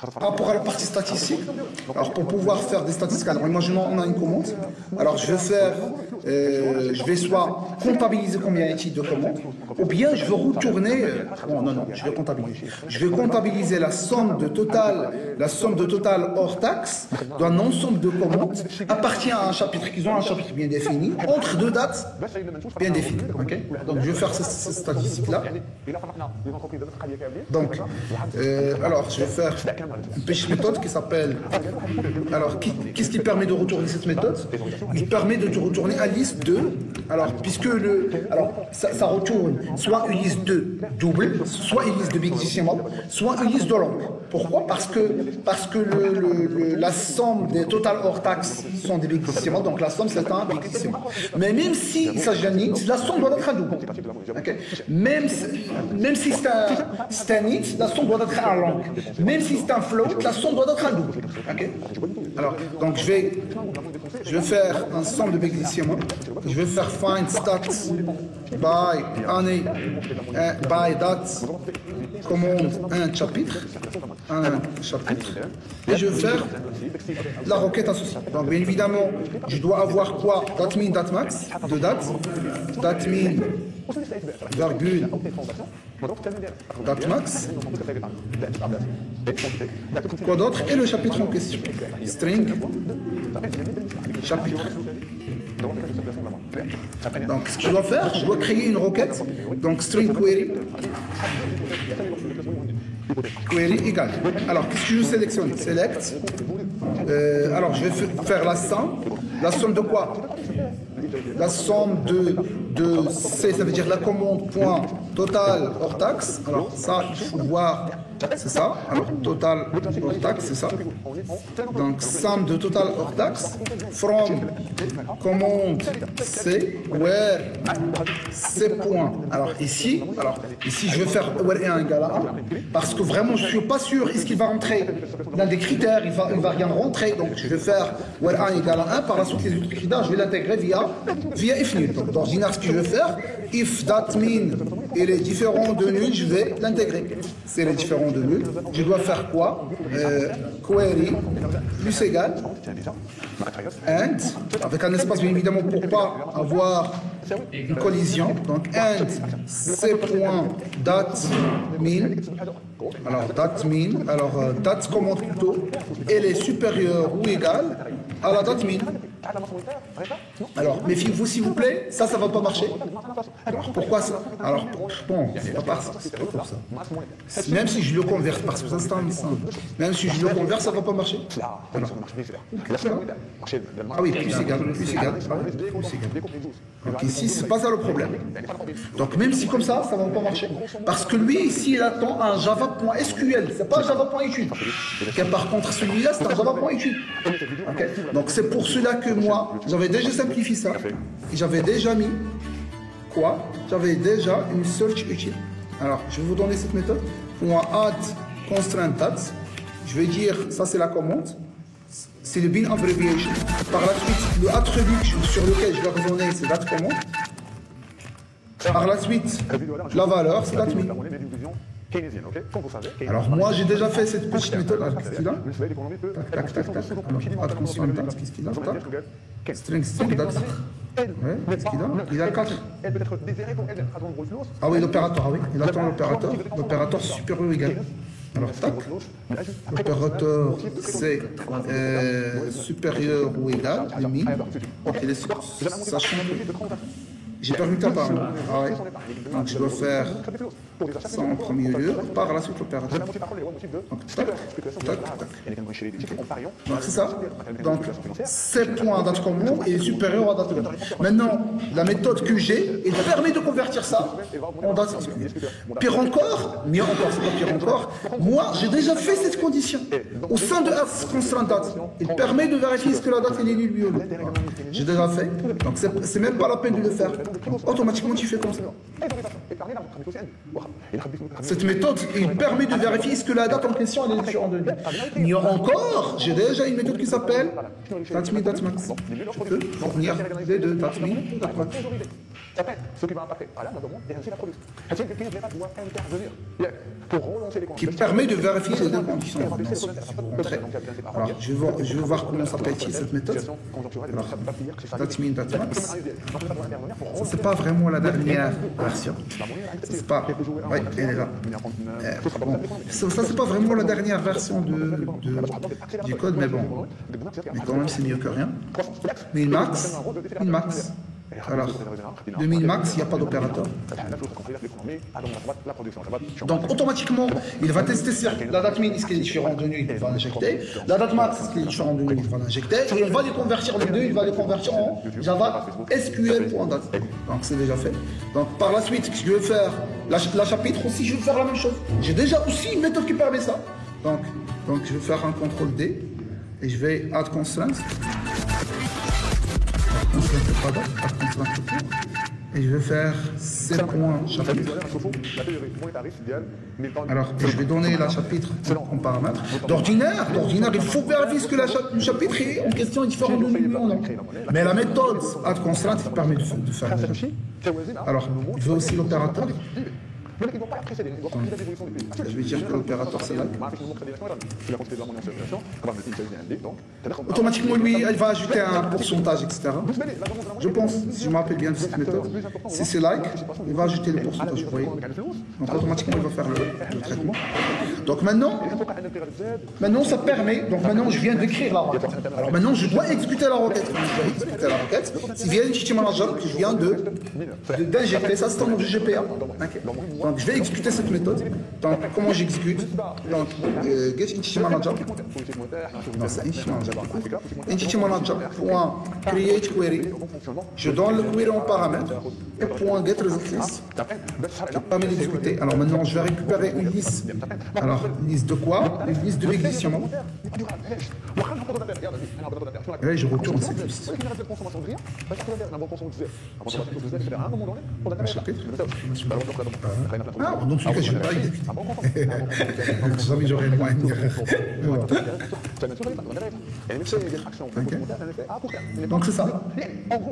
Par rapport à la partie statistique, alors pour pouvoir faire des statistiques, alors imaginons on a une commande, alors je vais soit comptabiliser combien est-il de commandes, ou bien je veux retourner, non, je vais comptabiliser. Je vais comptabiliser la somme de total hors taxe d'un ensemble de commandes appartient à un chapitre, qu'ils ont un chapitre bien défini, entre deux dates bien définies. Okay, donc je vais faire ces statistiques-là. Donc, alors je vais faire une petite méthode qui s'appelle. Alors, qu'est-ce qui permet de retourner cette méthode? Il permet de retourner à liste 2. Alors, puisque ça retourne soit une liste de double, soit une liste de big decimal, soit une liste de longue. Pourquoi? Parce que la somme des total hors taxes sont des big decimal, donc la somme c'est un big decimal. Mais même s'il s'agit d'un int, la somme doit être un double. Okay? Même si c'est un int, la somme doit être un long. Même si c'est un float, la somme doit être un double. Okay? Alors, donc je vais faire un somme de big decimal. Je vais faire find stats by année, by date, commande un chapitre, et je vais faire la requête associée. Donc bien évidemment, je dois avoir quoi? Datmin, datmax, de date, datmin, virgule, datmax, quoi d'autre? Et le chapitre en question. String, chapitre. Donc ce que je dois faire, je dois créer une requête, donc string query égale. Alors qu'est-ce que je sélectionne? Select. Alors je vais faire la somme de quoi? La somme de C, ça veut dire la commande point total hors taxe. Alors ça, il faut voir, c'est ça. Alors total hors taxe, c'est ça. Donc somme de total hors taxe from commande C where C point. Alors ici je vais faire where 1 égale à 1 parce que vraiment je suis pas sûr est-ce qu'il va rentrer l'un des critères, il va rien rentrer, donc je vais faire where 1 égale à 1. Par la suite les autres critères je vais l'intégrer via if nul. Donc d'ordinaire ce que je vais faire, if datmin il est différent de nul, je vais l'intégrer. C'est le différent de nul. Je dois faire quoi? Query plus égal and avec un espace bien évidemment pour pas avoir une collision. Donc and c.datmin. Alors datmin, date commande plutôt, elle est supérieure ou égale à la date min. Alors méfiez-vous s'il vous plaît, ça va pas marcher. Alors pourquoi ça? Alors bon, c'est pas par ça, c'est pas pour ça. Même si je le converse, parce que ça c'est un même si je le converse, ça va pas marcher. Alors. Ah oui, plus égal. Donc ici, c'est pas ça le problème. Donc même si comme ça va pas marcher. Parce que lui, ici, il attend un java.sql, c'est pas java.étude. Okay, par contre, celui-là, c'est un java.étude. Okay. Donc c'est pour cela que moi, j'avais déjà simplifié ça. Et j'avais déjà mis quoi? J'avais déjà une search utile. Alors, je vais vous donner cette méthode. Add constraint dates. Je vais dire, ça c'est la commande. C'est le bin abbreviation. Par la suite, le attribut sur lequel je vais raisonner, c'est date commande. Par la suite, la valeur, c'est date min. Alors moi j'ai déjà fait cette petite méthode. Qu'est-ce qu'il a? Tac. Alors, add constraint date, qu'est-ce qu'il a? String date. Ouais, qu'est-ce qu'il a? Il a 4. Ah oui, l'opérateur, ah oui. Il attend l'opérateur. L'opérateur supérieur ou égal. Alors, tac. L'opérateur, c'est supérieur ou égal, demi. Sachant que j'ai perdu ta part. Ah ouais. Donc, je dois faire ça en premier lieu. Par la suite, l'opérateur. Donc, tac. Donc, c'est ça. Donc, c'est point date commande et supérieur à date commande. Maintenant, la méthode que j'ai, elle permet de convertir ça en date. Pire encore, mieux encore, c'est pas pire encore. Moi, j'ai déjà fait cette condition. Au sein de constraint date, il permet de vérifier ce que la date est nulle ou non. J'ai déjà fait. Donc, c'est même pas la peine de le faire. Donc, automatiquement, tu fais comme ça. Cette méthode, il permet de vérifier ce que la date en question est différente de lui. Mieux encore, j'ai déjà une méthode qui s'appelle datmin datmax. Je peux fournir les deux datmin datmax. Après, ce qui va impacter à la demande et ainsi la production. Est-ce que quelqu'un doit intervenir pour relancer les comptes qui permet de vérifier les deux conditions. Alors, je vais voir comment s'appelle-t-il cette méthode. Alors, that means that max. Ça, c'est pas vraiment la dernière version. C'est pas. Oui, elle est là. Bon. Ça, c'est pas vraiment la dernière version du code, mais bon. Mais quand même, c'est mieux que rien. Min-max. Min-max. Alors, de min-max, il n'y a pas d'opérateur. Donc, automatiquement, il va tester si la date min, est-ce qu'elle est différente de nul, il va l'injecter. La date max, est-ce qu'elle est différente de nul, il va l'injecter. Et il va les convertir les deux, il va les convertir en Java SQL.date. Donc, c'est déjà fait. Donc, par la suite, ce que je vais faire, la chapitre aussi, je vais faire la même chose. J'ai déjà aussi une méthode qui permet ça. Donc je vais faire un CTRL D et je vais add constraint. Et je vais faire 7 points chapitre. Alors, je vais donner la chapitre en paramètre. D'ordinaire, il faut vérifier ce que le chapitre en question est différent de nous ou non. Mais la méthode add constraint permet de faire. Alors, il veut aussi l'opérateur. Je vais dire que l'opérateur c'est là. Automatiquement, lui, il va ajouter un pourcentage, etc. Je pense, si je me rappelle bien de cette méthode, si c'est like, il va ajouter le pourcentage, vous voyez. Donc automatiquement, il va faire le traitement. Donc maintenant, ça permet, donc maintenant, je viens d'écrire la requête. Alors maintenant, je dois exécuter la requête. Je dois exécuter la requête. C'est via Entity Manager que je viens d'injecter. Ça, c'est un objet GPA. Donc, je vais exécuter cette méthode. Donc, comment j'exécute? Donc, get Entity Manager. Non, c'est Entity Manager. Entity Manager. Create query. Je donne le query en paramètre. Et point get result list. Qui permet d'exécuter. Alors, maintenant, je vais récupérer une liste. Alors, une liste de quoi? Une liste de l'exécution. Et là, je retourne cette liste. Ah, donc celui-là, je ne vais pas exécuter. Jamais j'aurais le moyen de dire. Donc c'est ça.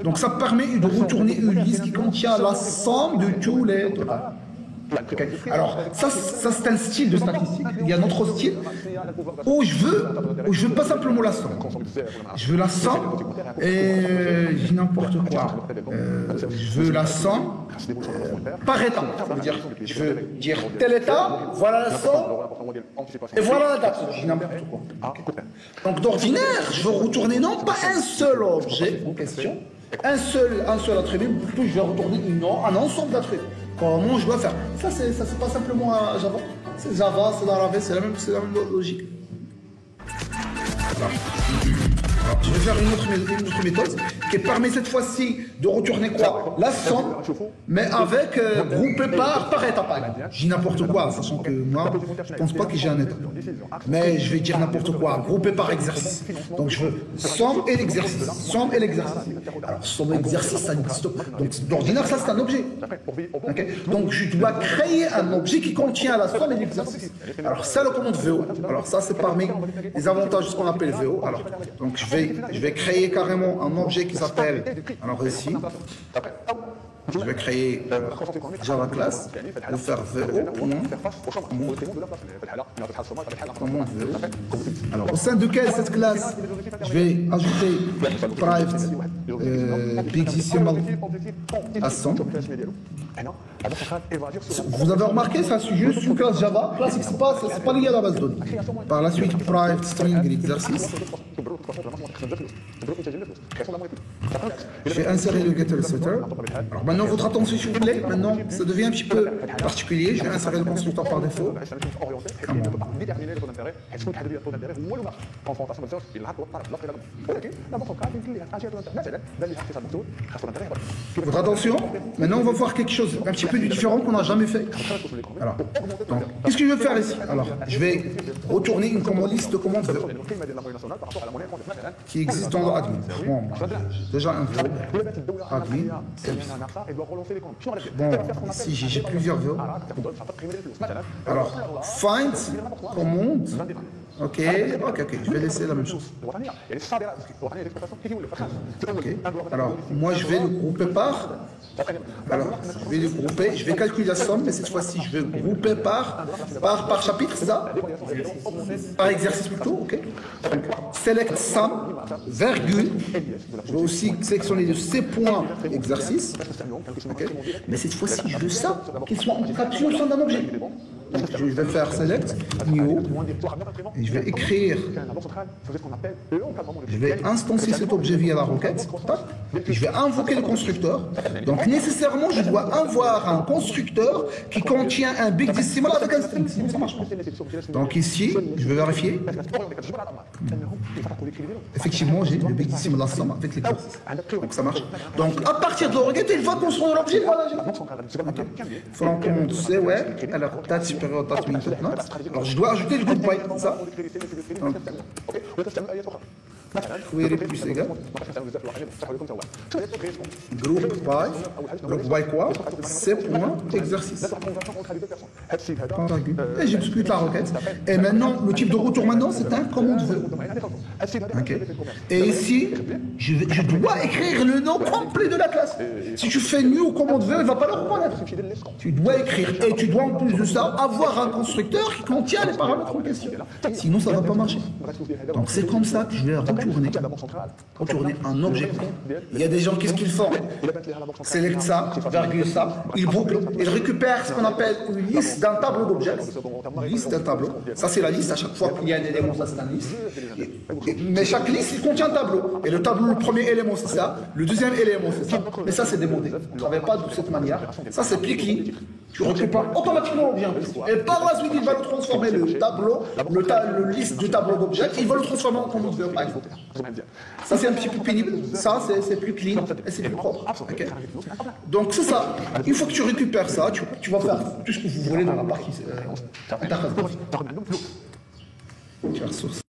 Donc ça permet de retourner une liste qui contient la somme de tous les totaux. Okay. Alors, ça c'est un style de statistique. Il y a un autre style où je veux pas simplement la somme. Je veux la somme et je dis n'importe quoi. Je veux la somme par état. Ça veut dire, je veux dire tel état, voilà la somme et voilà la date. Je dis n'importe quoi. Okay. Donc d'ordinaire, je veux retourner non pas un seul objet en question, un seul attribut, plutôt je vais retourner un ensemble d'attributs. Comment je dois faire? Ça, c'est pas simplement à Java. C'est Java, c'est Laravel, c'est la même logique. Voilà. Alors, je vais faire une autre méthode qui permet cette fois-ci de retourner quoi? La somme, mais avec groupé par étape. Je dis n'importe quoi, sachant que moi, je ne pense pas que j'ai un état. Mais je vais dire n'importe quoi, groupé par exercice. Donc je veux somme et l'exercice. Somme et l'exercice. Alors, somme et exercice, ça n'existe pas. Donc d'ordinaire, ça c'est un objet. Okay. Donc je dois créer un objet qui contient la somme et l'exercice. Alors c'est le commande VO. Alors ça c'est parmi les avantages de ce qu'on appelle VO. Alors, donc je vais créer carrément un objet qui s'appelle, alors ici, je vais créer Java class, je vais faire commande VO. Alors au sein de quelle cette classe, je vais ajouter private bigdecimal à 100. Vous avez remarqué, ça c'est juste une classe Java, classe c'est pas lié à la base de données. Par la suite, private string l'exercice. Je vais insérer le getter et le setter. Alors maintenant, votre attention s'il vous plaît. Maintenant, ça devient un petit peu particulier. Je vais insérer le constructeur par défaut. Votre attention. Maintenant, on va voir quelque chose un petit peu différent qu'on n'a jamais fait. Alors, qu'est-ce que je vais faire ici? Alors, je vais retourner une liste de commandes qui existe dans le admin. Bon, j'ai déjà un VO. Admin, service. Bon, ici j'ai plusieurs VO. Alors, find commande Ok, je vais laisser la même chose. Ok, alors moi je vais le grouper par. Alors, je vais le grouper, je vais calculer la somme, mais cette fois-ci je vais grouper par chapitre, c'est ça? Par exercice plutôt, ok. Donc, select sum, virgule. Je vais aussi sélectionner de ces points exercice. Okay. Mais cette fois-ci, je veux ça, qu'il soit en capture au sein d'un objet. Donc, je vais faire select, new, et je vais écrire, je vais instancier cet objet via la requête, et je vais invoquer le constructeur. Donc, nécessairement, je dois avoir un constructeur qui contient un big decimal avec un string, sinon ça marche pas. Donc, ici, je vais vérifier. Effectivement, j'ai le big decimal ensemble avec les classes. Donc, ça marche. Donc, à partir de la requête, il va construire l'objet. Voilà, il faut en compte, c'est ouais. Alors, date supérieure, date minute, note. Alors, je dois ajouter le groupe by, ça. Donc, query plus égal. Groupe by quoi? C'est point exercice. Et j'exécute la requête. Et maintenant, le type de retour maintenant, c'est un commande vœu. Okay. Et ici, je dois écrire le nom complet de la classe. Si tu fais new commande vœu, il ne va pas le reconnaître. Tu dois écrire. Et tu dois en plus de ça avoir un constructeur qui contient les paramètres en question. Sinon, ça ne va pas marcher. Donc c'est comme ça que je vais retourner un objet. Il y a des gens, qu'est-ce qu'ils font? Select ça, virgule ça, ils bouclent, ils récupèrent ce qu'on appelle une liste d'un tableau d'objets. Une liste d'un tableau. Ça, c'est la liste. À chaque fois qu'il y a un élément, ça, c'est la liste. Mais chaque liste, il contient un tableau. Et le tableau, le premier élément, c'est ça. Le deuxième élément, c'est ça. Mais ça, c'est démodé. On ne travaille pas de cette manière. Ça, c'est click-in. Tu récupères automatiquement l'objet. Et par la suite, il va le transformer le tableau, le liste du tableau d'objets, il va le transformer en commande vœu, par exemple. Ça, c'est un petit peu pénible. Ça, c'est plus clean et c'est plus propre. Okay. Donc, c'est ça. Une fois que tu récupères ça, tu vas faire tout ce que vous voulez dans la partie interface. Tu vas ressourcer.